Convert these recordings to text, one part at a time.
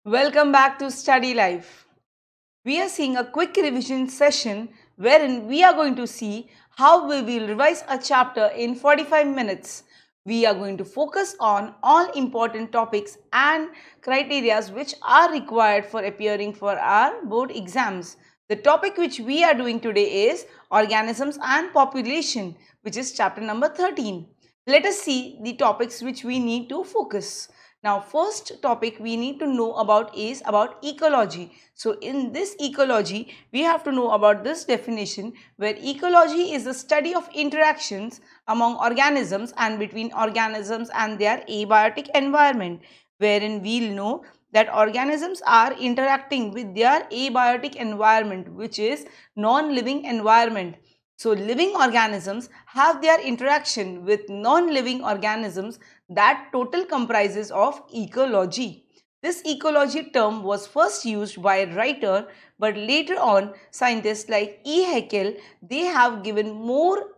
Welcome back to Study Life. We are seeing a quick revision session wherein we are going to see how we will revise a chapter in 45 minutes. We are going to focus on all important topics and criteria which are required for appearing for our board exams. The topic which we are doing today is organisms and population, which is chapter number 13. Let us see the topics which we need to focus. Now, first topic we need to know about is about ecology. So, in this ecology, we have to know about this definition where ecology is the study of interactions among organisms and between organisms and their abiotic environment, wherein we'll know that organisms are interacting with their abiotic environment, which is non-living environment. So, living organisms have their interaction with non-living organisms that total comprises of ecology. This ecology term was first used by a writer, but later on scientists like E. Haeckel, they have given more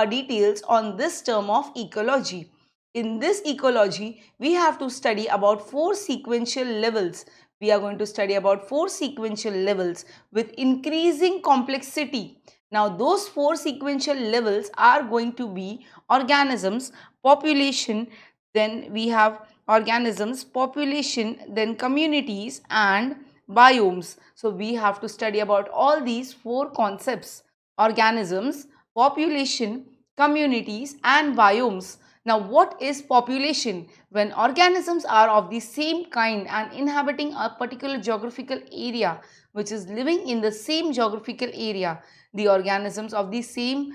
details on this term of ecology. In this ecology, we have to study about four sequential levels. We are going to study about four sequential levels with increasing complexity. Now, those four sequential levels are going to be organisms, population, then we have organisms, population, then communities and biomes. So, we have to study about all these four concepts: organisms, population, communities and biomes. Now, what is population? When organisms are of the same kind and inhabiting a particular geographical area, which is living in the same geographical area, the organisms of the same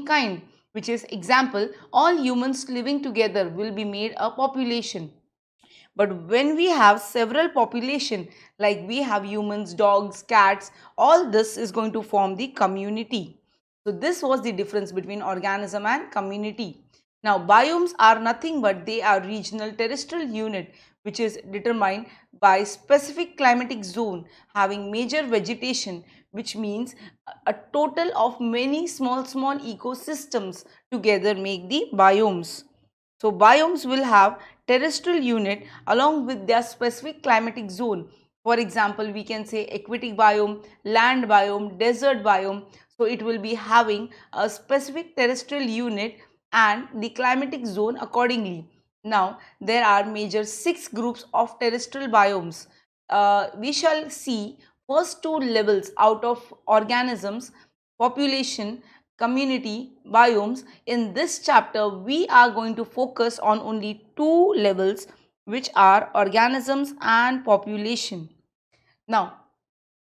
kind, which is example, all humans living together will be made a population. But when we have several population, like we have humans, dogs, cats, all this is going to form the community. So this was the difference between organism and community. Now, biomes are nothing but they are regional terrestrial unit which is determined by specific climatic zone having major vegetation, which means a total of many small ecosystems together make the biomes. So biomes will have terrestrial unit along with their specific climatic zone. For example, we can say aquatic biome, land biome, desert biome. So it will be having a specific terrestrial unit and the climatic zone accordingly. Now, there are major 6 groups of terrestrial biomes. We shall see first two levels out of organisms, population, community, biomes. In this chapter, we are going to focus on only two levels, which are organisms and population. Now,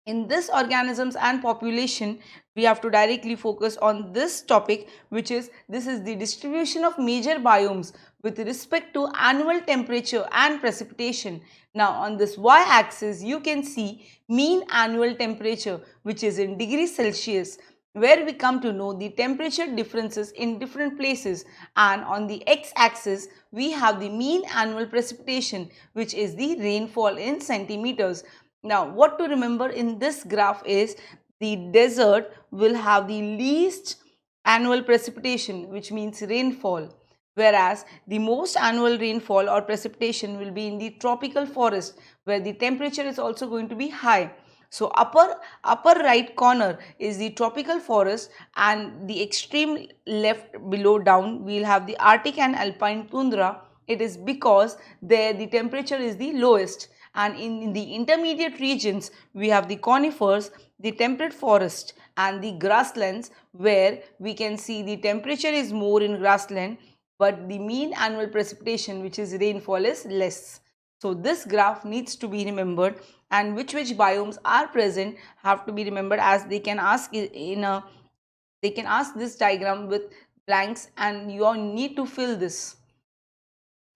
in this organisms and population, we have to directly focus on this topic, which is this is the distribution of major biomes with respect to annual temperature and precipitation. Now, on this y-axis, you can see mean annual temperature, which is in degrees Celsius, where we come to know the temperature differences in different places, and on the x-axis we have the mean annual precipitation, which is the rainfall in centimeters. Now, what to remember in this graph is the desert will have the least annual precipitation, which means rainfall, whereas the most annual rainfall or precipitation will be in the tropical forest, where the temperature is also going to be high. So upper right corner is the tropical forest, and the extreme left below down we will have the Arctic and alpine tundra. It is because there the temperature is the lowest, and in the intermediate regions we have the conifers, the temperate forest and the grasslands, where we can see the temperature is more in grassland, but the mean annual precipitation, which is rainfall, is less. So this graph needs to be remembered, and which biomes are present have to be remembered, as they can ask this diagram with blanks and you all need to fill this.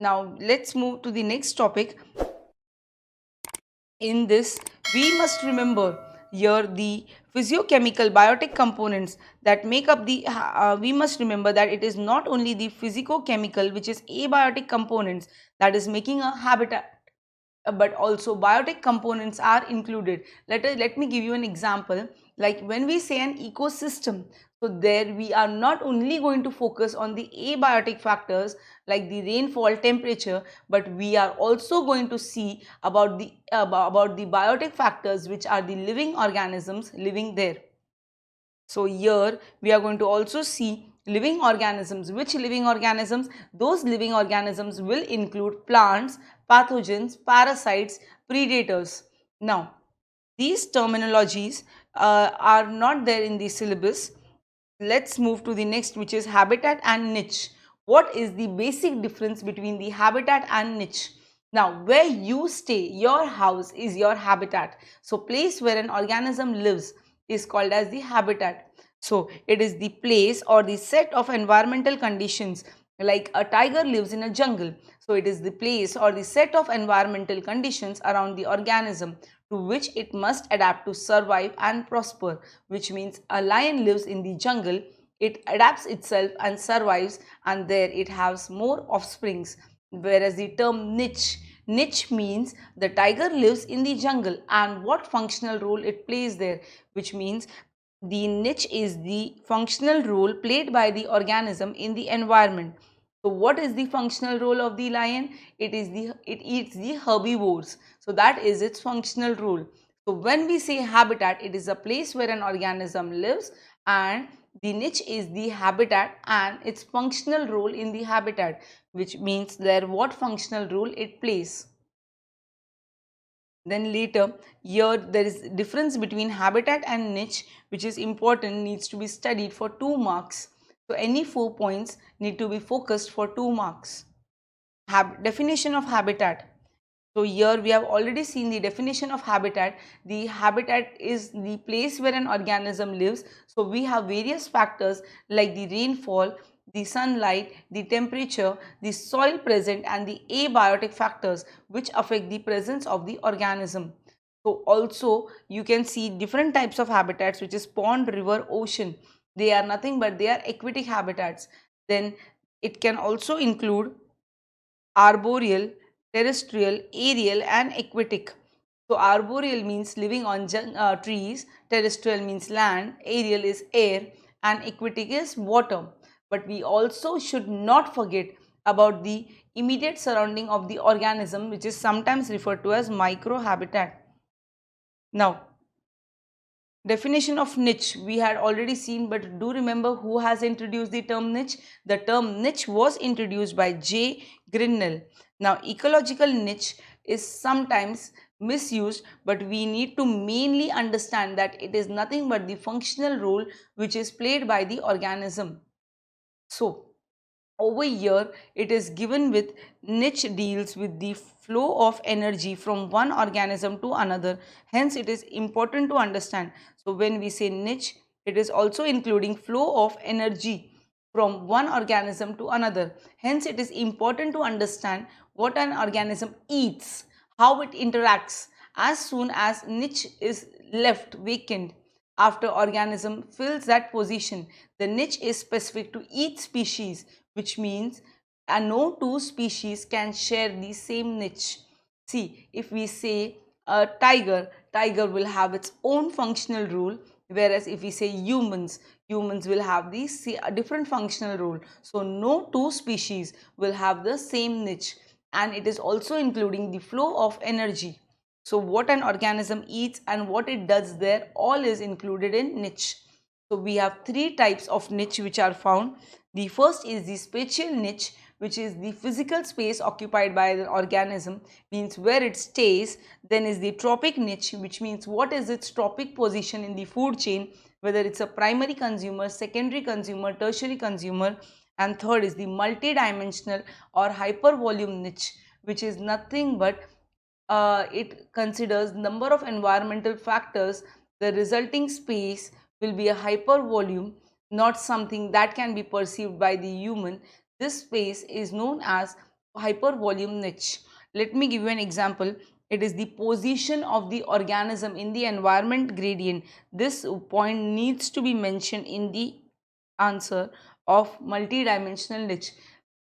Now let's move to the next topic. In this, we must remember here the physiochemical biotic components that make up the we must remember that it is not only the physicochemical, which is abiotic components, that is making a habitat, but also biotic components are included. Let me give you an example. Like when we say an ecosystem, so there we are not only going to focus on the abiotic factors like the rainfall, temperature, but we are also going to see about the biotic factors, which are the living organisms living there. So here we are going to also see living organisms. Which living organisms? Those living organisms will include plants, pathogens, parasites, predators. Now, these terminologies are not there in the syllabus. Let's move to the next, which is habitat and niche. What is the basic difference between the habitat and niche? Now, where you stay, your house is your habitat. So, place where an organism lives is called as the habitat. So, it is the place or the set of environmental conditions, like a tiger lives in a jungle. So, it is the place or the set of environmental conditions around the organism to which it must adapt to survive and prosper, which means a lion lives in the jungle, it adapts itself and survives, and there it has more offsprings. Whereas the term niche means the tiger lives in the jungle and what functional role it plays there, which means the niche is the functional role played by the organism in the environment. So what is the functional role of the lion? It eats the herbivores. So that is its functional role. So when we say habitat, it is a place where an organism lives, and the niche is the habitat and its functional role in the habitat, which means there what functional role it plays. Then later, here there is difference between habitat and niche, which is important, needs to be studied for 2 marks. So any 4 points need to be focused for 2 marks. Definition of habitat. So here we have already seen the definition of habitat. The habitat is the place where an organism lives. So we have various factors like the rainfall, the sunlight, the temperature, the soil present, and the abiotic factors which affect the presence of the organism. So also you can see different types of habitats, which is pond, river, ocean. They are nothing but they are aquatic habitats. Then it can also include arboreal, terrestrial, aerial, and aquatic. So arboreal means living on trees, terrestrial means land, aerial is air, and aquatic is water. But we also should not forget about the immediate surrounding of the organism, which is sometimes referred to as microhabitat. Now, definition of niche we had already seen, but do remember who has introduced the term niche? The term niche was introduced by J. Grinnell. Now, ecological niche is sometimes misused, but we need to mainly understand that it is nothing but the functional role which is played by the organism. So, over here it is given with niche deals with the flow of energy from one organism to another, hence it is important to understand. So when we say niche, it is also including flow of energy from one organism to another, hence it is important to understand what an organism eats, how it interacts. As soon as niche is left vacant, after organism fills that position, the niche is specific to each species, which means no two species can share the same niche. See, if we say a tiger, tiger will have its own functional role, whereas if we say humans, humans will have a different functional role. So no two species will have the same niche, and it is also including the flow of energy. So what an organism eats and what it does there, all is included in niche. So we have 3 types of niche which are found. The first is the spatial niche, which is the physical space occupied by the organism, means where it stays. Then is the trophic niche, which means what is its trophic position in the food chain, whether it's a primary consumer, secondary consumer, tertiary consumer. And third is the multidimensional or hypervolume niche, which is nothing but it considers number of environmental factors. The resulting space will be a hypervolume, not something that can be perceived by the human. This space is known as hypervolume niche. Let me give you an example. It is the position of the organism in the environment gradient. This point needs to be mentioned in the answer of multidimensional niche.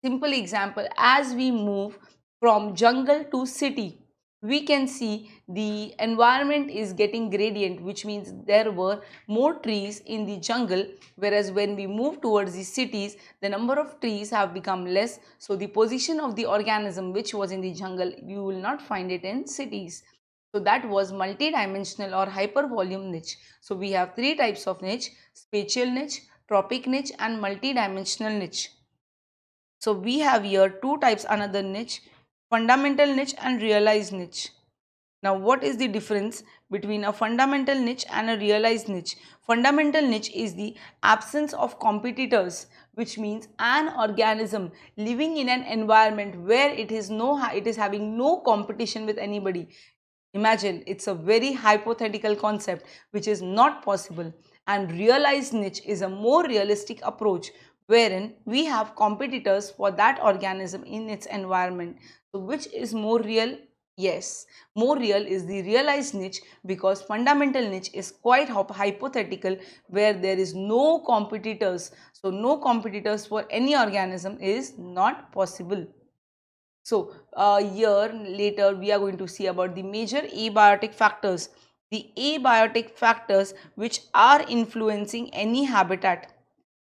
Simple example, as we move from jungle to city, we can see the environment is getting gradient, which means there were more trees in the jungle, whereas when we move towards the cities, the number of trees have become less. So the position of the organism which was in the jungle, you will not find it in cities. So that was multidimensional or hypervolume niche. So we have three types of niche: spatial niche, tropic niche, and multidimensional niche. So we have here two types, another niche: fundamental niche and realized niche. Now, what is the difference between a fundamental niche and a realized niche? Fundamental niche is the absence of competitors, which means an organism living in an environment where it is having no competition with anybody. Imagine, it's a very hypothetical concept which is not possible. And realized niche is a more realistic approach wherein we have competitors for that organism in its environment. So which is more real? Yes, more real is the realized niche, because fundamental niche is quite hypothetical, where there is no competitors. So no competitors for any organism is not possible. So a year later we are going to see about the major abiotic factors. The abiotic factors which are influencing any habitat.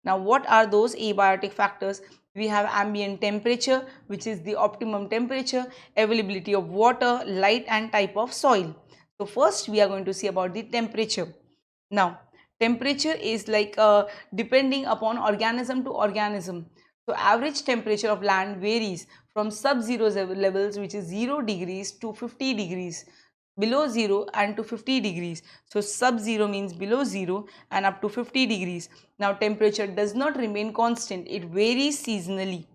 Now what are those abiotic factors? We have ambient temperature, which is the optimum temperature, availability of water, light, and type of soil. So first we are going to see about the temperature. Now temperature is like depending upon organism to organism. So average temperature of land varies from sub-zero levels, which is 0 degrees to 50 degrees, below 0 and to 50 degrees. So sub-zero means below 0 and up to 50 degrees. Now temperature does not remain constant, it varies seasonally.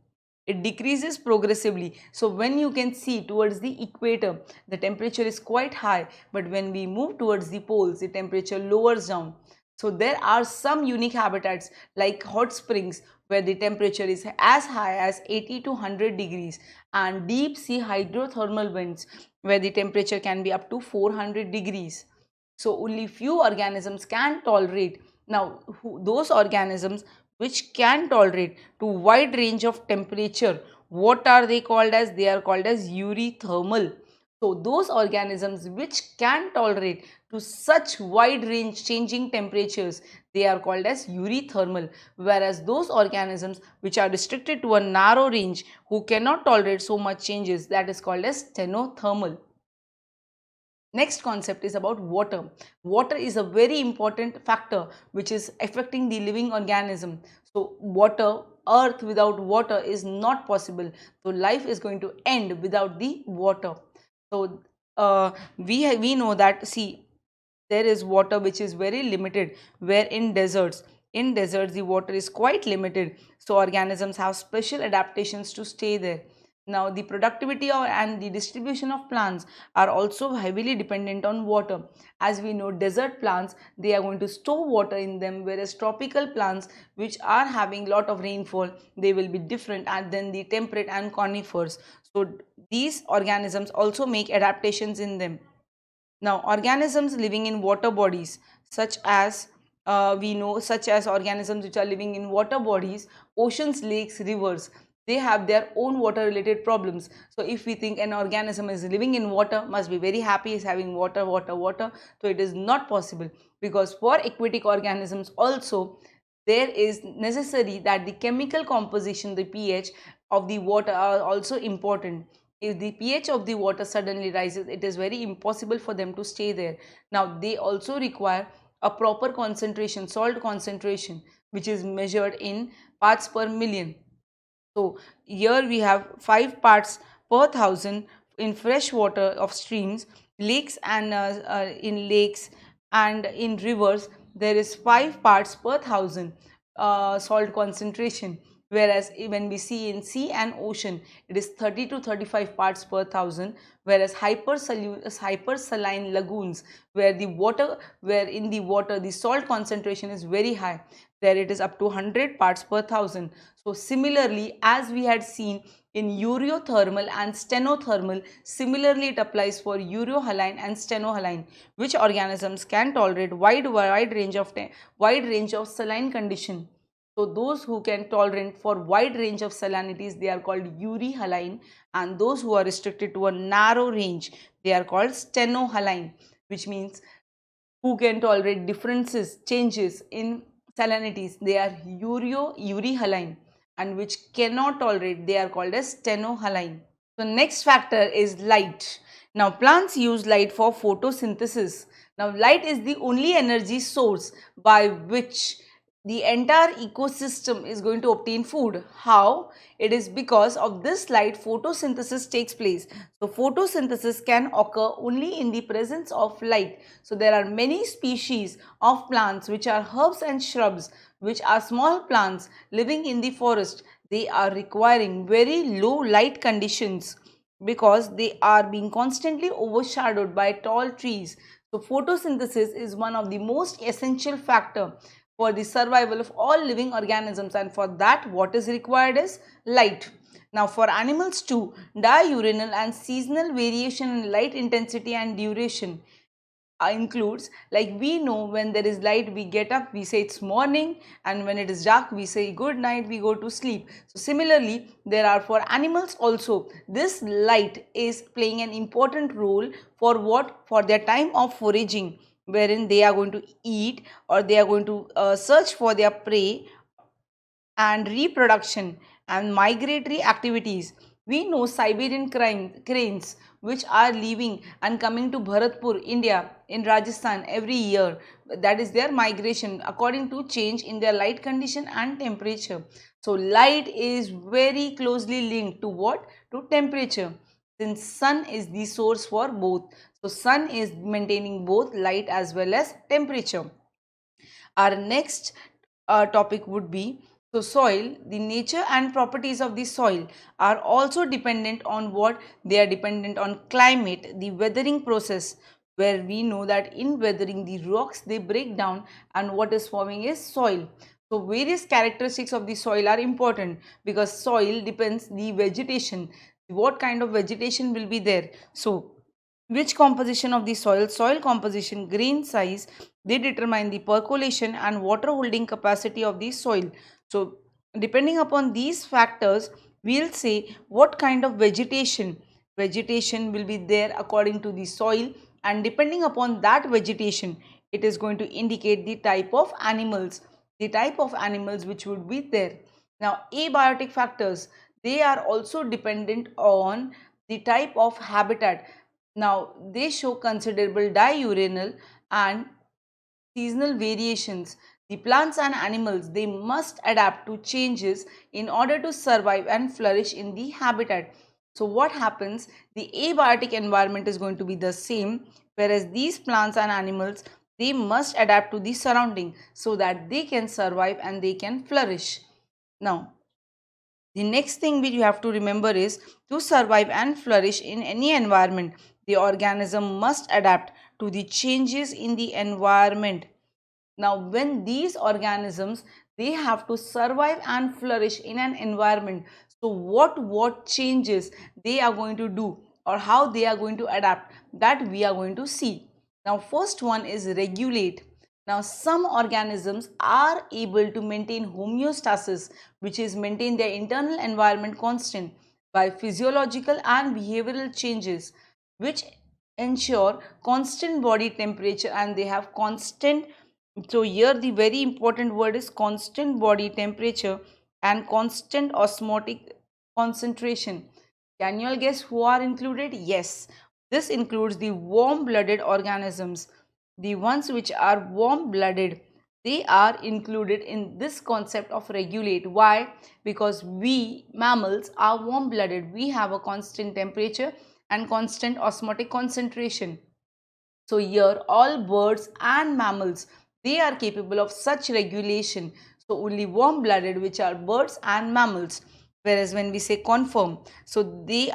It decreases progressively. So when you can see towards the equator, the temperature is quite high, but when we move towards the poles, the temperature lowers down. So there are some unique habitats like hot springs, where the temperature is as high as 80 to 100 degrees, and deep sea hydrothermal vents, where the temperature can be up to 400 degrees. So only few organisms can tolerate. Now those organisms which can tolerate to wide range of temperature, what are they called as? They are called as eurythermal. So those organisms which can tolerate to such wide range changing temperatures, they are called as eurythermal, whereas those organisms which are restricted to a narrow range, who cannot tolerate so much changes, that is called as stenothermal. Next concept is about water. Water is a very important factor which is affecting the living organism. So water, earth without water is not possible. So life is going to end without the water. So we know that, see, there is water which is very limited, where in deserts the water is quite limited, so organisms have special adaptations to stay there. Now the productivity and the distribution of plants are also heavily dependent on water. As we know, desert plants, they are going to store water in them, whereas tropical plants which are having lot of rainfall, they will be different and then the temperate and conifers. So these organisms also make adaptations in them. Now, organisms living in water bodies, such as we know, such as organisms which are living in water bodies, oceans, lakes, rivers, they have their own water related problems. So if we think an organism is living in water, must be very happy, is having water, water, water. So it is not possible, because for aquatic organisms also, there is necessary that the chemical composition, the pH of the water are also important. If the pH of the water suddenly rises, it is very impossible for them to stay there. Now they also require a proper concentration, salt concentration, which is measured in parts per million. So here we have 5 parts per thousand in fresh water of streams, lakes, and in lakes and in rivers there is 5 parts per thousand salt concentration, whereas when we see in sea and ocean, it is 30 to 35 parts per thousand, whereas hypersaline lagoons, where in the water the salt concentration is very high, there it is up to 100 parts per thousand. So similarly, as we had seen in ureothermal and stenothermal, similarly it applies for ureohaline and stenohaline, which organisms can tolerate wide range of saline condition. So those who can tolerate for wide range of salinities, they are called euryhaline, and those who are restricted to a narrow range, they are called stenohaline, which means who can tolerate differences, changes in salinities, they are euryhaline, and which cannot tolerate, they are called as stenohaline. So next factor is light. Now plants use light for photosynthesis. Now light is the only energy source by which the entire ecosystem is going to obtain food. How? It is because of this light photosynthesis takes place. So photosynthesis can occur only in the presence of light. So there are many species of plants which are herbs and shrubs, which are small plants living in the forest. They are requiring very low light conditions because they are being constantly overshadowed by tall trees. So photosynthesis is one of the most essential factor for the survival of all living organisms, and for that what is required is light. Now for animals too, diurnal and seasonal variation in light intensity and duration includes, like we know when there is light we get up, we say it's morning, and when it is dark we say good night, we go to sleep. So similarly there are for animals also, this light is playing an important role for what, for their time of foraging, wherein they are going to eat or they are going to search for their prey, and reproduction and migratory activities. We know Siberian cranes which are leaving and coming to Bharatpur, India in Rajasthan every year. That is their migration according to change in their light condition and temperature. So light is very closely linked to what? To temperature, since sun is the source for both. So sun is maintaining both light as well as temperature. Our next topic would be, so soil, the nature and properties of the soil are also dependent on what? They are dependent on climate, the weathering process, where we know that in weathering the rocks they break down and what is forming is soil. So various characteristics of the soil are important because soil depends the vegetation, what kind of vegetation will be there. So which composition of the soil composition, grain size, they determine the percolation and water holding capacity of the soil. So depending upon these factors, we'll say what kind of vegetation will be there according to the soil, and depending upon that vegetation, it is going to indicate the type of animals which would be there. Now abiotic factors, they are also dependent on the type of habitat. Now they show considerable diurnal and seasonal variations. The plants and animals, they must adapt to changes in order to survive and flourish in the habitat. So what happens? The abiotic environment is going to be the same, whereas these plants and animals, they must adapt to the surrounding so that they can survive and they can flourish. Now the next thing which you have to remember is, to survive and flourish in any environment, the organism must adapt to the changes in the environment. Now, when these organisms, they have to survive and flourish in an environment, so what changes they are going to do or how they are going to adapt, that we are going to see. Now, first one is regulate. Now, some organisms are able to maintain homeostasis, which is maintain their internal environment constant by physiological and behavioral changes, which ensure constant body temperature, and they have constant. So here the very important word is constant body temperature and constant osmotic concentration. Can you all guess who are included? Yes, this includes the warm-blooded organisms. The ones which are warm-blooded, they are included in this concept of regulate. Why? Because we mammals are warm-blooded. We have a constant temperature and constant osmotic concentration. So here all birds and mammals, they are capable of such regulation. So only warm blooded, which are birds and mammals. Whereas when we say confirm, so they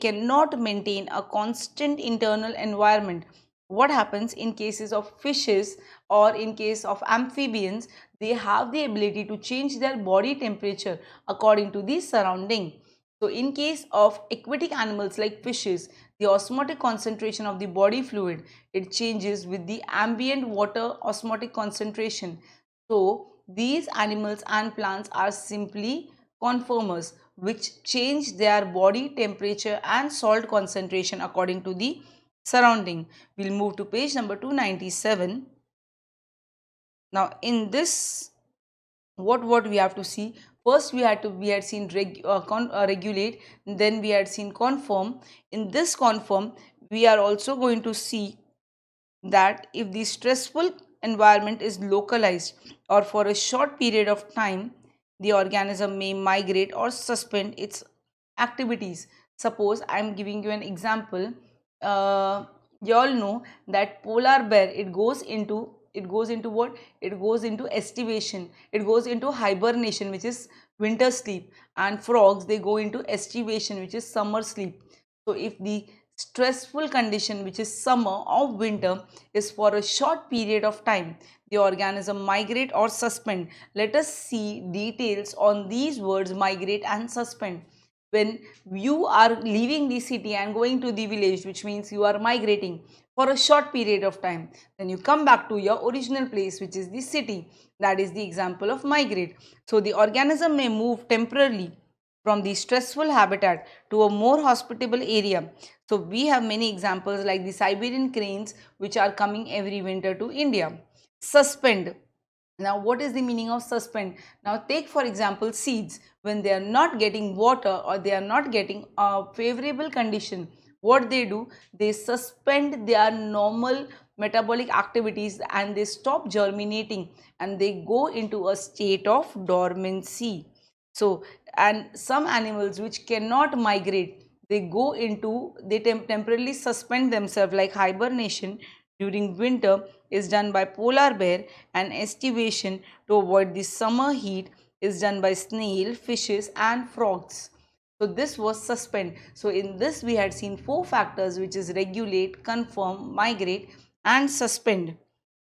cannot maintain a constant internal environment. What happens in cases of fishes or in case of amphibians, they have the ability to change their body temperature according to the surrounding. So in case of aquatic animals like fishes, the osmotic concentration of the body fluid, it changes with the ambient water osmotic concentration. So These animals and plants are simply conformers which change their body temperature and salt concentration according to the surrounding. We'll move to page number 297. Now in this, what we have to see, first we had seen regulate, then we had seen conform. In this conform, we are also going to see that if the stressful environment is localized or for a short period of time, the organism may migrate or suspend its activities. Suppose I am giving you an example. You all know that polar bear, it goes into what? It goes into estivation. It goes into hibernation, which is winter sleep, and frogs, they go into estivation, which is summer sleep. So if the stressful condition, which is summer or winter, is for a short period of time, the organism migrate or suspend. Let us see details on these words, migrate and suspend. When you are leaving the city and going to the village, which means you are migrating for a short period of time, then you come back to your original place, which is the city. That is the example of migrate. So the organism may move temporarily from the stressful habitat to a more hospitable area. So we have many examples like the Siberian cranes, which are coming every winter to India. Suspend. Now, what is the meaning of suspend? Now, take for example seeds. When they are not getting water or they are not getting a favorable condition, what they do? They suspend their normal metabolic activities and they stop germinating and they go into a state of dormancy. So, and some animals which cannot migrate, they temporarily suspend themselves, like hibernation during winter is done by polar bear, and estivation to avoid the summer heat is done by snail, fishes and frogs. So this was suspend. So in this we had seen four factors, which is regulate, conform, migrate and suspend.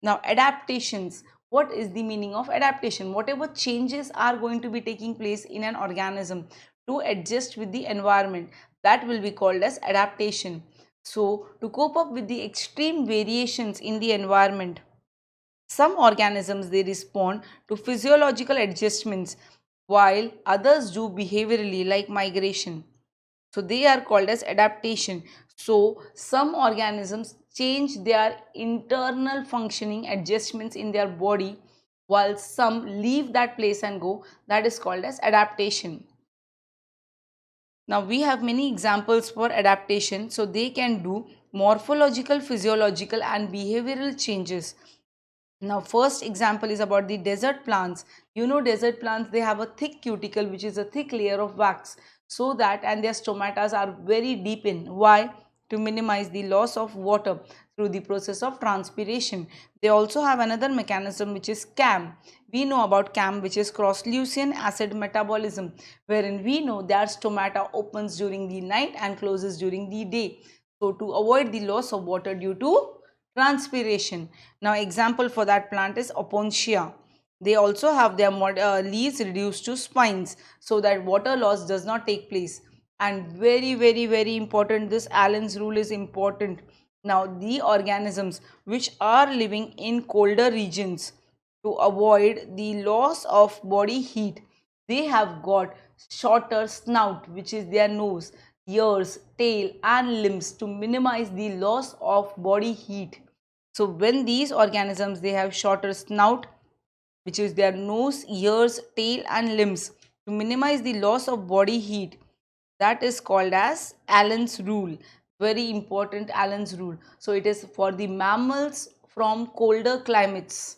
Now adaptations. What is the meaning of adaptation? Whatever changes are going to be taking place in an organism to adjust with the environment, that will be called as adaptation. So to cope up with the extreme variations in the environment, some organisms, they respond to physiological adjustments while others do behaviorally, like migration. So they are called as adaptation. So some organisms change their internal functioning adjustments in their body while some leave that place and go. That is called as adaptation. Now we have many examples for adaptation. So they can do morphological, physiological and behavioral changes. Now first example is about the desert plants. You know, desert plants, they have a thick cuticle, which is a thick layer of wax, so that, and their stomata are very deep in. Why? To minimize the loss of water through the process of transpiration. They also have another mechanism, which is CAM. We know about CAM, which is cross-Leucine acid metabolism, wherein we know their stomata opens during the night and closes during the day. So to avoid the loss of water due to transpiration. Now example for that plant is Opuntia. They also have their leaves reduced to spines so that water loss does not take place. And very important, this Allen's rule is important. Now the organisms which are living in colder regions, to avoid the loss of body heat, they have got shorter snout, which is their nose, ears, tail and limbs, to minimize the loss of body heat. So when these organisms, they have shorter snout, which is their nose, ears, tail and limbs, to minimize the loss of body heat, that is called as Allen's rule. Very important, Allen's rule. So it is for the mammals from colder climates.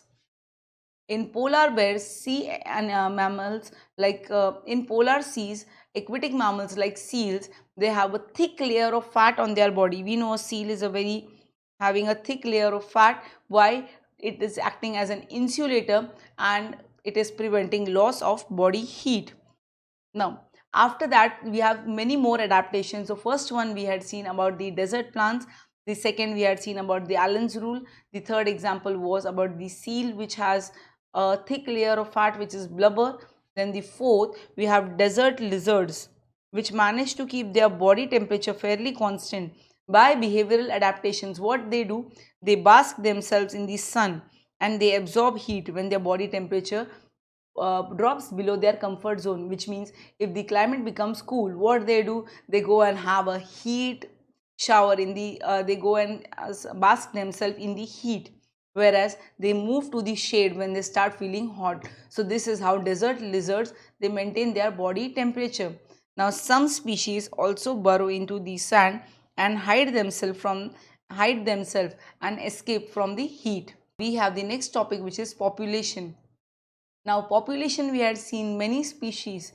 In polar bears, sea and mammals, like in polar seas, aquatic mammals like seals, they have a thick layer of fat on their body. We know a seal is a very having a thick layer of fat. Why? It is acting as an insulator and it is preventing loss of body heat. Now after that we have many more adaptations. So first one we had seen about the desert plants, the second we had seen about the Allen's rule, the third example was about the seal, which has a thick layer of fat, which is blubber. Then the fourth, we have desert lizards, which manage to keep their body temperature fairly constant by behavioral adaptations. What they do, they bask themselves in the sun and they absorb heat when their body temperature drops below their comfort zone, which means if the climate becomes cool, what they do, they go and have a heat shower in the they go and bask themselves in the heat, whereas they move to the shade when they start feeling hot. So this is how desert lizards, they maintain their body temperature. Now some species also burrow into the sand and hide themselves and escape from the heat. We have the next topic, which is population. Now population, we had seen many species.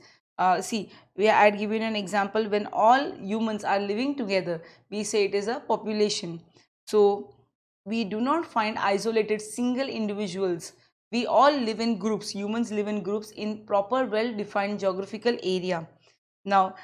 See, I had given an example. When all humans are living together, we say it is a population. So we do not find isolated single individuals. We all live in groups. Humans live in groups in proper well defined geographical area. Now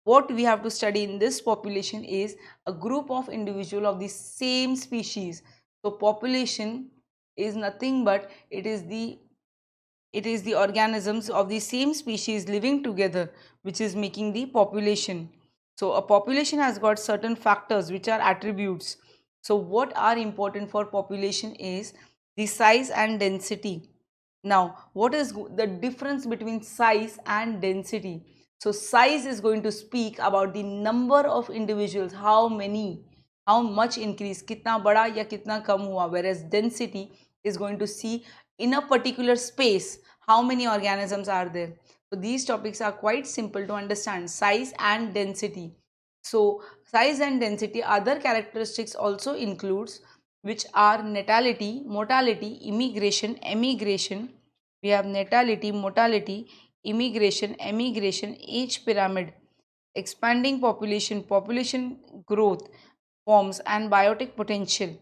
what we have to study in this population is a group of individual of the same species. So population is nothing but it is the organisms of the same species living together which is making the population. So a population has got certain factors which are attributes. So what are important for population is the size and density. Now what is the difference between size and density? So size is going to speak about the number of individuals, how many, how much increase, kitna bada ya kitna kam hua, whereas density is going to see in a particular space how many organisms are there. So these topics are quite simple to understand, size and density. So size and density, other characteristics also includes, which are natality, mortality, immigration, emigration. We have natality, mortality, immigration, emigration, age pyramid, expanding population, population growth, forms, and biotic potential.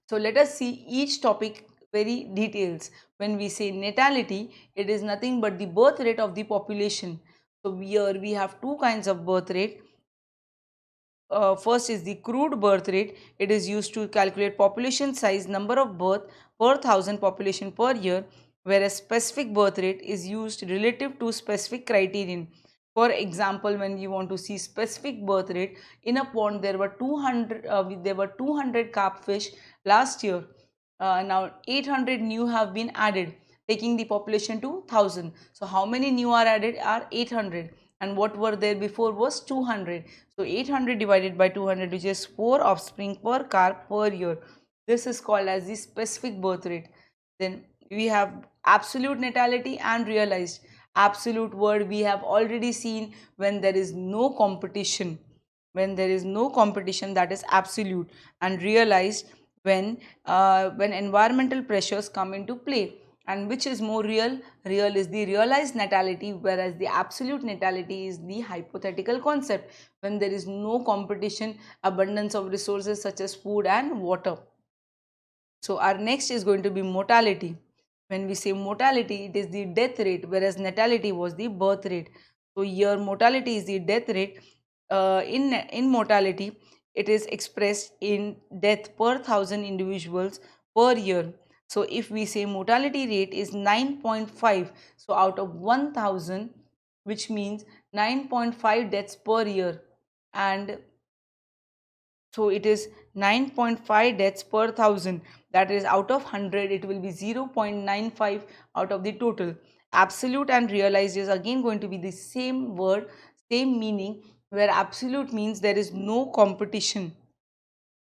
So let us see each topic very details. When we say natality, it is nothing but the birth rate of the population. So here we have two kinds of birth rate. First is the crude birth rate. It is used to calculate population size, number of birth per thousand population per year, whereas specific birth rate is used relative to specific criterion. For example, when you want to see specific birth rate, in a pond there were 200 carp fish last year. Now 800 new have been added, taking the population to 1000. So how many new are added are 800, and what were there before was 200. So 800 divided by 200, which is 4 offspring per carp per year. This is called as the specific birth rate. Then we have absolute natality and realized. Absolute word we have already seen, when there is no competition. When there is no competition, that is absolute. And realized, when environmental pressures come into play. And which is more real? Real is the realized natality, whereas the absolute natality is the hypothetical concept, when there is no competition, abundance of resources such as food and water. So our next is going to be mortality. When we say mortality, it is the death rate, whereas natality was the birth rate. So here mortality is the death rate. In mortality, it is expressed in death per thousand individuals per year. So if we say mortality rate is 9.5, so out of 1000, which means 9.5 deaths per year, and so it is 9.5 deaths per thousand. That is, out of 100, it will be 0.95 out of the total. Absolute and realized is again going to be the same word, same meaning, where absolute means there is no competition,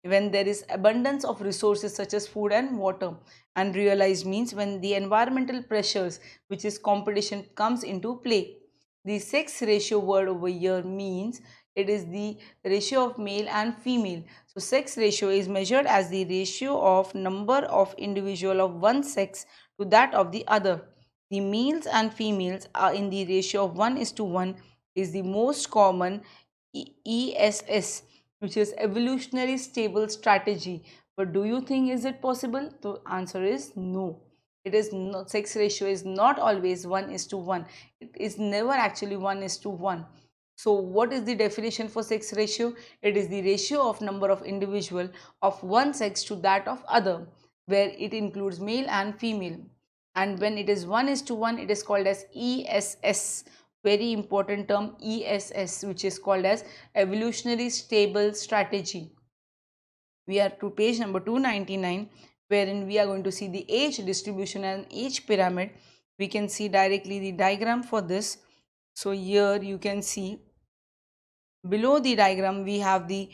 when there is abundance of resources such as food and water, and realized means when the environmental pressures, which is competition, comes into play. The sex ratio word over here means it is the ratio of male and female. So sex ratio is measured as the ratio of number of individual of one sex to that of the other. The males and females are in the ratio of 1 is to 1, is the most common ESS, which is evolutionary stable strategy. But do you think is it possible? The answer is no. It is not. Sex ratio is not always 1 is to 1. It is never actually 1 is to 1. So what is the definition for sex ratio? It is the ratio of number of individual of one sex to that of other, where it includes male and female. And when it is 1 is to 1, it is called as ESS. Very important term, ESS, which is called as evolutionary stable strategy. We are to page number 299, wherein we are going to see the age distribution and age pyramid. We can see directly the diagram for this. So here you can see below the diagram we have the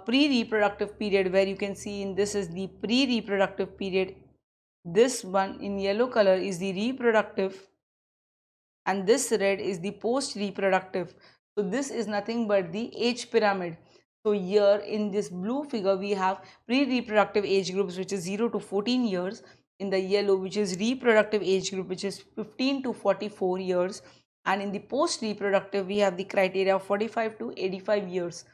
pre-reproductive period, where you can see in this is the pre-reproductive period. This one in yellow color is the reproductive, and this red is the post-reproductive. So this is nothing but the age pyramid. So here in this blue figure we have pre-reproductive age groups, which is 0 to 14 years. In the yellow, which is reproductive age group, which is 15 to 44 years. And in the post-reproductive we have the criteria of 45 to 85 years.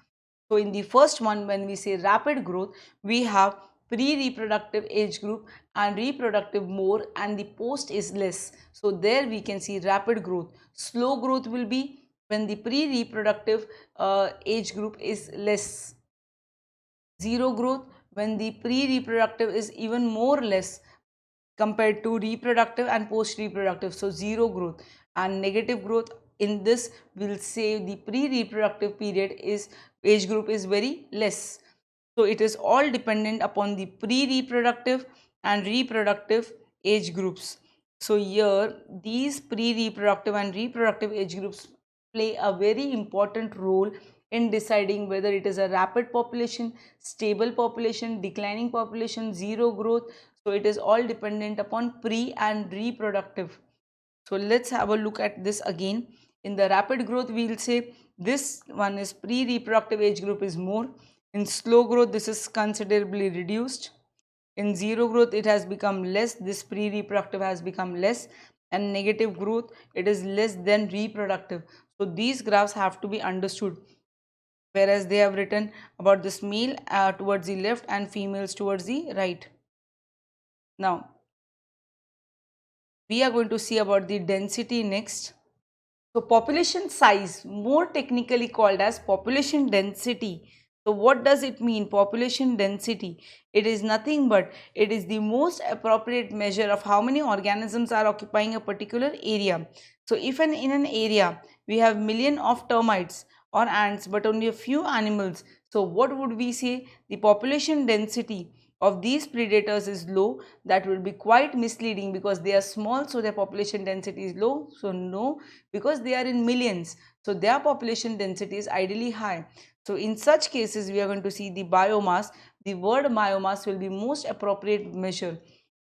So in the first one, when we say rapid growth, we have pre-reproductive age group and reproductive more, and the post is less. So there we can see rapid growth. Slow growth will be when the pre-reproductive age group is less. Zero growth when the pre-reproductive is even more less compared to reproductive and post-reproductive. So zero growth. And negative growth, in this will say the pre-reproductive period is age group is very less. So it is all dependent upon the pre-reproductive and reproductive age groups. So here these pre-reproductive and reproductive age groups play a very important role in deciding whether it is a rapid population, stable population, declining population, zero growth. So it is all dependent upon pre and reproductive. So let's have a look at this again. In the rapid growth, we will say this one is pre-reproductive age group is more. In slow growth, this is considerably reduced. In zero growth, it has become less. This pre-reproductive has become less. And negative growth, it is less than reproductive. So these graphs have to be understood. Whereas they have written about this male towards the left and females towards the right. Now, we are going to see about the density next. So population size, more technically called as population density. So what does it mean, population density? It is nothing but it is the most appropriate measure of how many organisms are occupying a particular area. So if in an area we have million of termites or ants but only a few animals, so what would we say? The population density of these predators is low. That will be quite misleading because they are small, so their population density is low. So no, because they are in millions, so their population density is ideally high. So in such cases we are going to see the biomass. The word biomass will be most appropriate measure.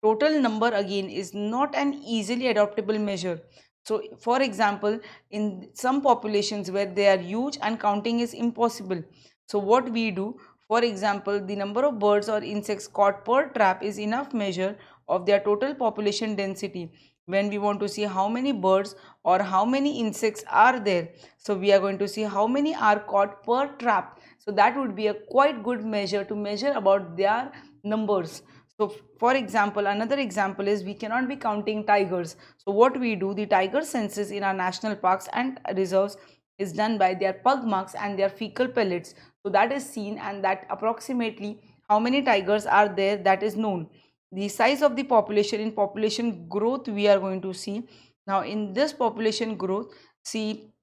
Total number again is not an easily adoptable measure. So for example, in some populations where they are huge and counting is impossible, so what we do, for example, the number of birds or insects caught per trap is enough measure of their total population density. When we want to see how many birds or how many insects are there, so we are going to see how many are caught per trap. So that would be a quite good measure to measure about their numbers. So for example, another example is we cannot be counting tigers. So what we do, the tiger census in our national parks and reserves is done by their pug marks and their fecal pellets. So that is seen, and that approximately how many tigers are there, that is known. The size of the population, in population growth we are going to see. Now in this population growth, see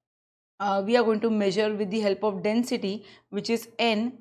we are going to measure with the help of density, which is n.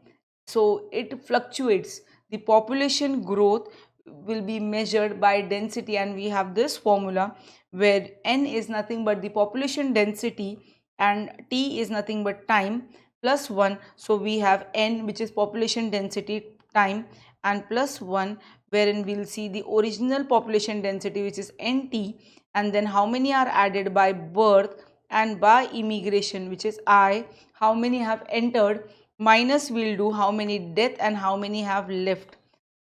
So it fluctuates. The population growth will be measured by density, and we have this formula where n is nothing but the population density and t is nothing but time plus 1. So we have n, which is population density, time, and plus 1, wherein we'll see the original population density, which is nt, and then how many are added by birth and by immigration, which is I, how many have entered, minus we'll do how many death and how many have left.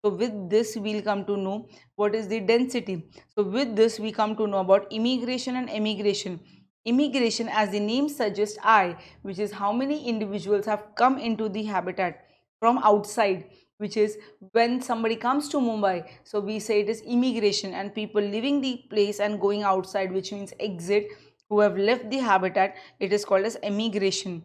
So with this we'll come to know what is the density. So with this we come to know about immigration and emigration. Immigration, as the name suggests, I, which is how many individuals have come into the habitat from outside, which is when somebody comes to Mumbai, so we say it is immigration, and people leaving the place and going outside, which means exit, who have left the habitat, it is called as emigration.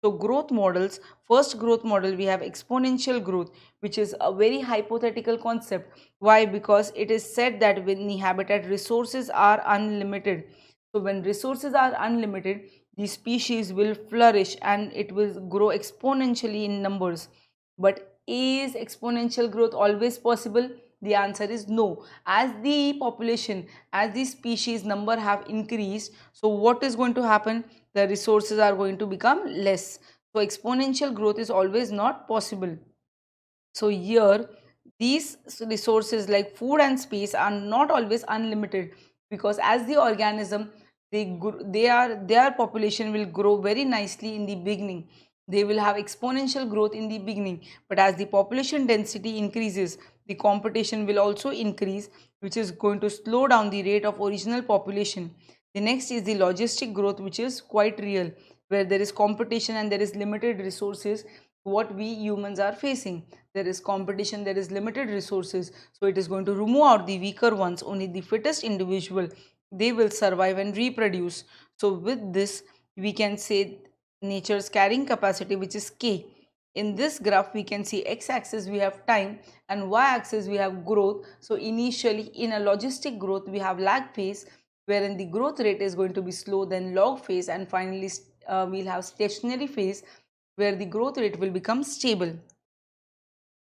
So growth models, first growth model we have exponential growth, which is a very hypothetical concept. Why? Because it is said that when the habitat resources are unlimited, so when resources are unlimited, the species will flourish and it will grow exponentially in numbers. But is exponential growth always possible? The answer is no. As the population, as the species number have increased, so what is going to happen? The resources are going to become less. So exponential growth is always not possible. So here these resources like food and space are not always unlimited, because as the organism, their population will grow very nicely in the beginning. They will have exponential growth in the beginning, but as the population density increases, the competition will also increase, which is going to slow down the rate of original population. The next is the logistic growth, which is quite real, where there is competition and there is limited resources. What we humans are facing, there is competition, there is limited resources, so it is going to remove out the weaker ones. Only the fittest individual, they will survive and reproduce. So with this we can say nature's carrying capacity, which is K. In this graph we can see x-axis we have time and y-axis we have growth. So initially in a logistic growth we have lag phase, wherein the growth rate is going to be slow, then log phase, and finally we'll have stationary phase, where the growth rate will become stable.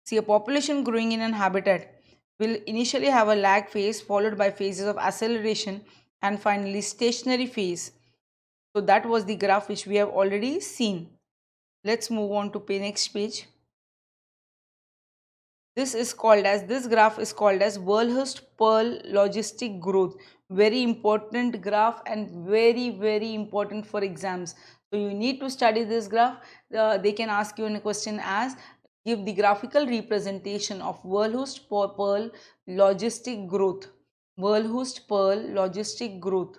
See, a population growing in an habitat will initially have a lag phase followed by phases of acceleration and finally stationary phase. So that was the graph which we have already seen. Let's move on to next page. This graph is called as Wehrhulst-Pearl logistic growth. Very important graph and very important for exams. So you need to study this graph. They can ask you a question as, give the graphical representation of Wehrhulst-Pearl logistic growth. Wehrhulst-Pearl logistic growth.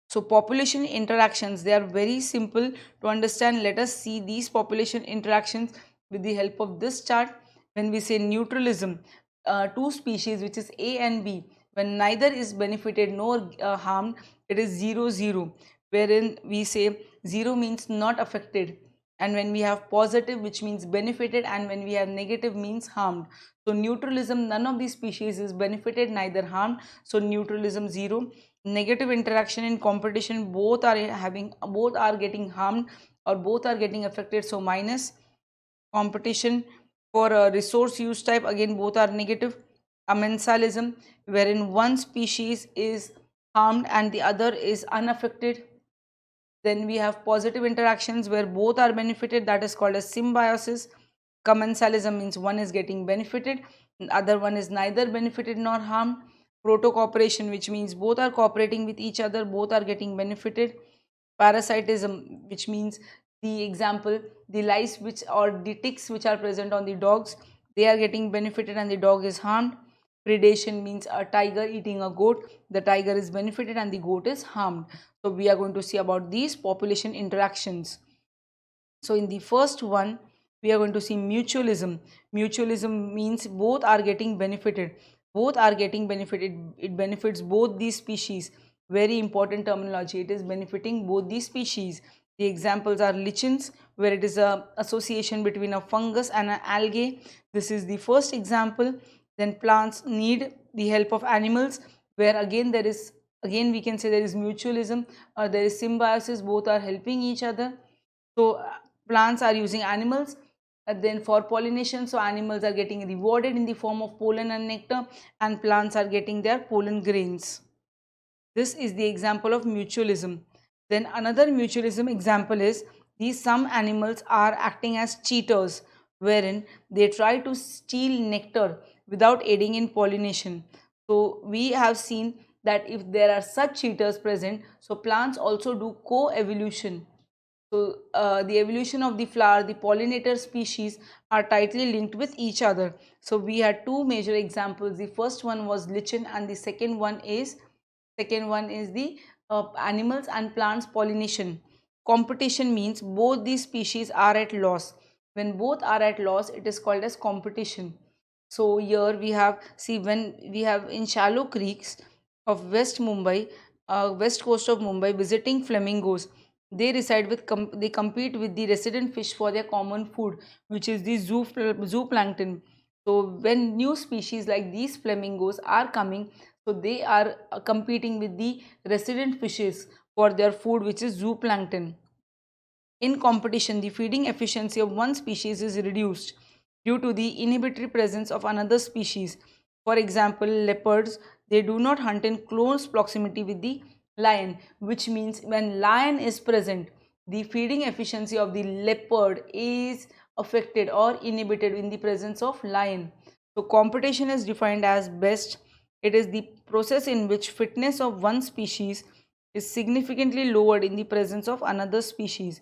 So population interactions, they are very simple to understand. Let us see these population interactions with the help of this chart. When we say neutralism, two species which is A and B, when neither is benefited nor harmed, it is 0-0, wherein we say 0 means not affected, and when we have positive, which means benefited, and when we have negative means harmed. So neutralism, none of these species is benefited neither harmed, so neutralism 0. Negative interaction in competition, both are getting harmed or both are getting affected, so minus. Competition for a resource use type, again both are negative. Amensalism, wherein one species is harmed and the other is unaffected. Then we have positive interactions where both are benefited, that is called as symbiosis. Commensalism means one is getting benefited, the other one is neither benefited nor harmed. Proto-cooperation, which means both are cooperating with each other, both are getting benefited. Parasitism, which means the example, the lice which or the ticks which are present on the dogs, they are getting benefited and the dog is harmed. Predation means a tiger eating a goat, the tiger is benefited and the goat is harmed. So we are going to see about these population interactions. So in the first one, we are going to see mutualism. Mutualism means both are getting benefited. Both are getting benefited. It benefits both these species. Very important terminology. It is benefiting both these species. The examples are lichens, where it is a association between a fungus and an algae. This is the first example. Then plants need the help of animals, where again we can say there is mutualism or there is symbiosis. Both are helping each other. So plants are using animals then for pollination, so animals are getting rewarded in the form of pollen and nectar, and plants are getting their pollen grains. This is the example of mutualism. Then another mutualism example is these some animals are acting as cheaters, wherein they try to steal nectar without aiding in pollination. So we have seen that if there are such cheaters present, so plants also do co-evolution. So the evolution of the flower, the pollinator species are tightly linked with each other. So we had two major examples. The first one was lichen and the second one is the animals and plants pollination. Competition means both these species are at loss. When both are at loss, it is called as competition. So here we have, see, when we have in shallow creeks of West Mumbai, west coast of Mumbai, visiting flamingos, they reside with they compete with the resident fish for their common food, which is the zooplankton. So when new species like these flamingos are coming, so they are competing with the resident fishes for their food, which is zooplankton. In competition, the feeding efficiency of one species is reduced. due to the inhibitory presence of another species. For example, leopards, they do not hunt in close proximity with the lion, which means when lion is present, the feeding efficiency of the leopard is affected or inhibited in the presence of lion. So competition is defined as best. It is the process in which fitness of one species is significantly lowered in the presence of another species,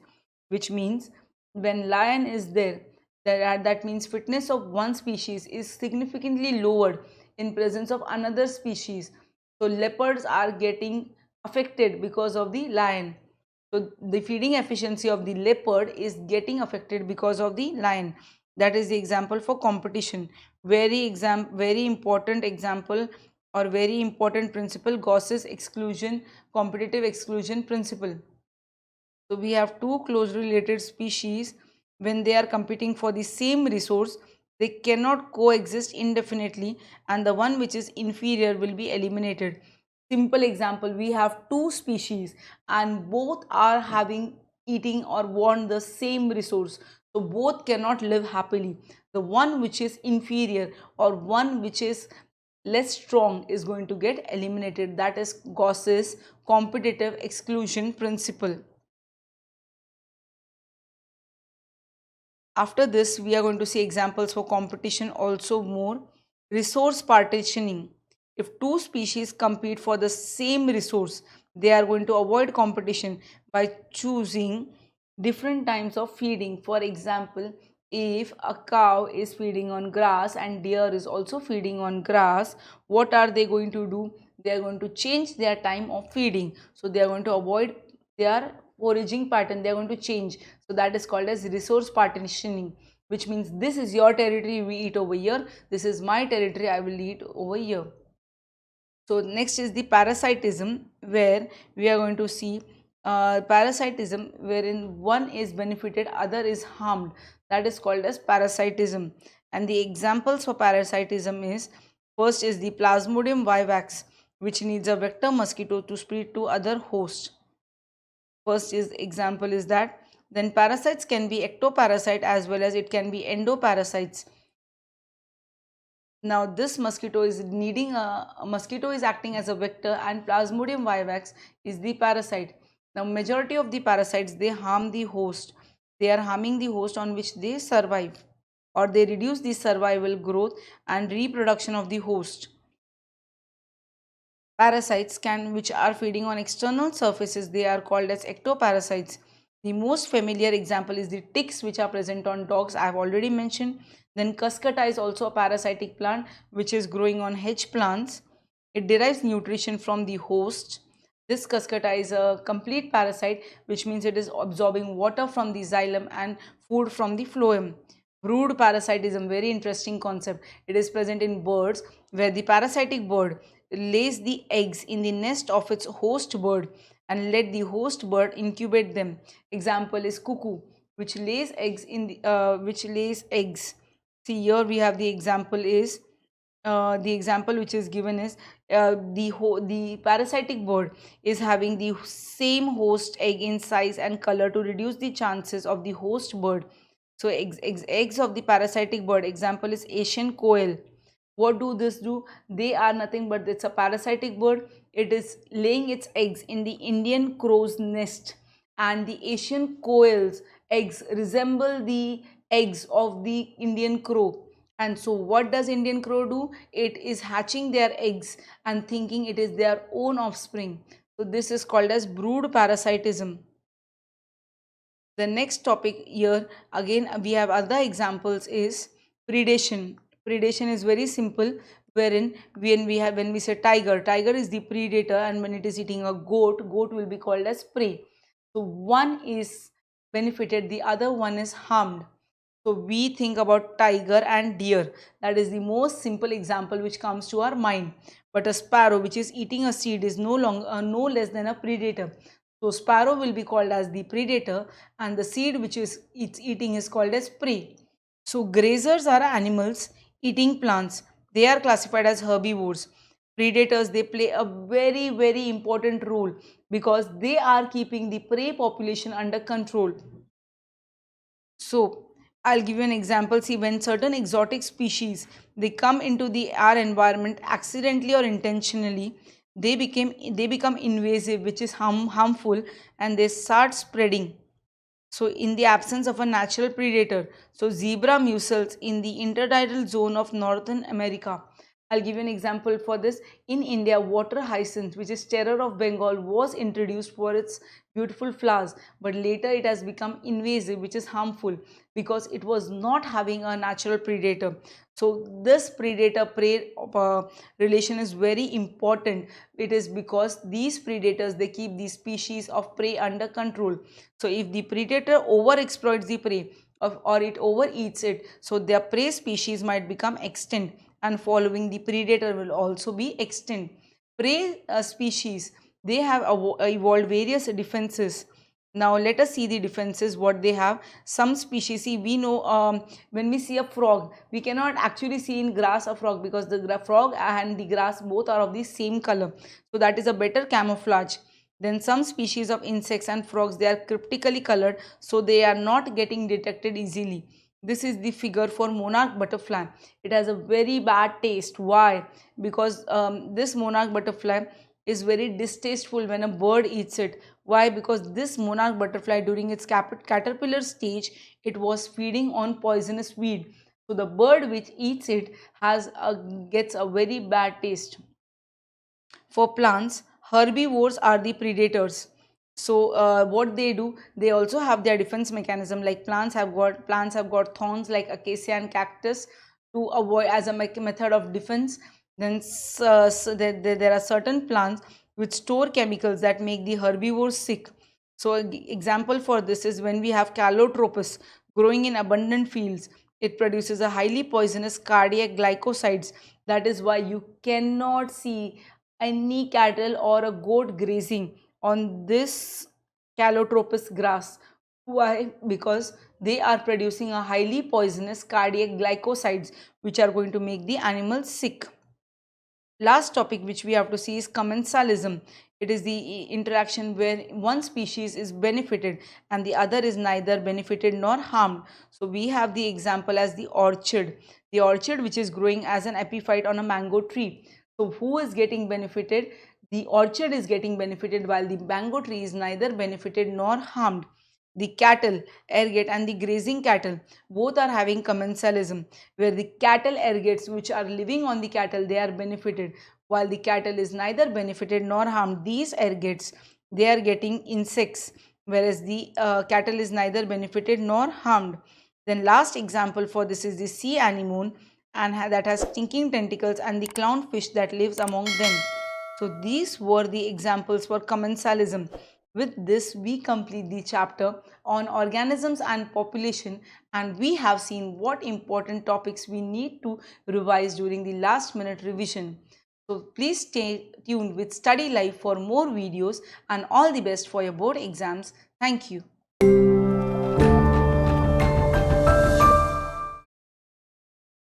which means when lion is there, that means fitness of one species is significantly lowered in presence of another species. So leopards are getting affected because of the lion. So the feeding efficiency of the leopard is getting affected because of the lion. That is the example for competition. Very important example or very important principle, Gauss's exclusion, competitive exclusion principle. So we have two closely related species. When they are competing for the same resource, they cannot coexist indefinitely, and the one which is inferior will be eliminated. Simple example, we have two species and both are having eating or want the same resource. So both cannot live happily. The one which is inferior or one which is less strong is going to get eliminated. That is Gauss's competitive exclusion principle. After this, we are going to see examples for competition also more. Resource partitioning. If two species compete for the same resource, they are going to avoid competition by choosing different times of feeding. For example, if a cow is feeding on grass and deer is also feeding on grass, what are they going to do? They are going to change their time of feeding. So they are going to avoid their foraging pattern. They are going to change. So that is called as resource partitioning, which means this is your territory, we eat over here. This is my territory, I will eat over here. So next is the parasitism, where we are going to see parasitism wherein one is benefited, other is harmed. That is called as parasitism. And the examples for parasitism is, first is the Plasmodium vivax, which needs a vector mosquito to spread to other hosts. First is example is that. Then parasites can be ectoparasite as well as it can be endoparasites. Now this mosquito is needing a mosquito is acting as a vector, and Plasmodium vivax is the parasite. Now majority of the parasites, they harm the host. They are harming the host on which they survive, or they reduce the survival, growth and reproduction of the host. Parasites can which are feeding on external surfaces, they are called as ectoparasites. The most familiar example is the ticks which are present on dogs, I have already mentioned. Then cuscuta is also a parasitic plant which is growing on hedge plants. It derives nutrition from the host. This cuscuta is a complete parasite, which means it is absorbing water from the xylem and food from the phloem. Brood parasitism, very interesting concept. It is present in birds, where the parasitic bird lays the eggs in the nest of its host bird and let the host bird incubate them. Example is cuckoo, which lays eggs in the which lays eggs. See here we have the example is the example which is given is the parasitic bird is having the same host egg in size and color to reduce the chances of the host bird. So eggs of the parasitic bird, example is Asian quail. What do this do? They are nothing but it's a parasitic bird. It is laying its eggs in the Indian crow's nest, and the Asian quail's eggs resemble the eggs of the Indian crow. And so what does Indian crow do? It is hatching their eggs and thinking it is their own offspring. So this is called as brood parasitism. The next topic here, again we have other examples, is predation. Predation is very simple, wherein when we say tiger is the predator, and when it is eating a goat, goat will be called as prey. So one is benefited, the other one is harmed. So we think about tiger and deer. That is the most simple example which comes to our mind. But a sparrow which is eating a seed is no less than a predator. So sparrow will be called as the predator, and the seed which is it's eating is called as prey. So grazers are animals eating plants. They are classified as herbivores. Predators, they play a very important role because they are keeping the prey population under control. So I'll give you an example. See, when certain exotic species they come into the our environment accidentally or intentionally, they become invasive, which is harmful, and they start spreading. So, in the absence of a natural predator, so zebra mussels in the intertidal zone of Northern America. I'll give you an example for this. In India, water hyacinth, which is terror of Bengal, was introduced for its beautiful flowers, but later it has become invasive, which is harmful because it was not having a natural predator. So, this predator prey relation is very important. It is because these predators they keep these species of prey under control. So if the predator over exploits the prey or it overeats it, so their prey species might become extinct, and following the predator will also be extinct. Prey species they have evolved various defenses. Now let us see the defenses what they have. Some species, see, we know when we see a frog, we cannot actually see in grass a frog because the frog and the grass both are of the same color, so that is a better camouflage. Then some species of insects and frogs they are cryptically colored, so they are not getting detected easily. This is the figure for monarch butterfly. It has a very bad taste. Why? Because this monarch butterfly is very distasteful when a bird eats it. Why? Because this monarch butterfly during its caterpillar stage it was feeding on poisonous weed. So the bird which eats it gets a very bad taste. For plants, herbivores are the predators. So what they do, they also have their defense mechanism. Like plants have got thorns like acacia and cactus to avoid as a method of defense. Then there are certain plants which store chemicals that make the herbivores sick. So example for this is when we have calotropis growing in abundant fields. It produces a highly poisonous cardiac glycosides. That is why you cannot see any cattle or a goat grazing on this calotropis grass. Why? Because they are producing a highly poisonous cardiac glycosides which are going to make the animals sick. Last topic which we have to see is commensalism. It is the interaction where one species is benefited and the other is neither benefited nor harmed. So we have the example as the orchard. The orchard which is growing as an epiphyte on a mango tree. So who is getting benefited? The orchard is getting benefited while the mango tree is neither benefited nor harmed. The cattle, ergot, and the grazing cattle both are having commensalism, where the cattle ergots which are living on the cattle they are benefited, while the cattle is neither benefited nor harmed. These ergots they are getting insects, whereas the cattle is neither benefited nor harmed. Then last example for this is the sea anemone, and that has stinking tentacles, and the clownfish that lives among them. So these were the examples for commensalism. With this, we complete the chapter on organisms and population, and we have seen what important topics we need to revise during the last minute revision. So please stay tuned with Study Life for more videos, and all the best for your board exams. Thank you.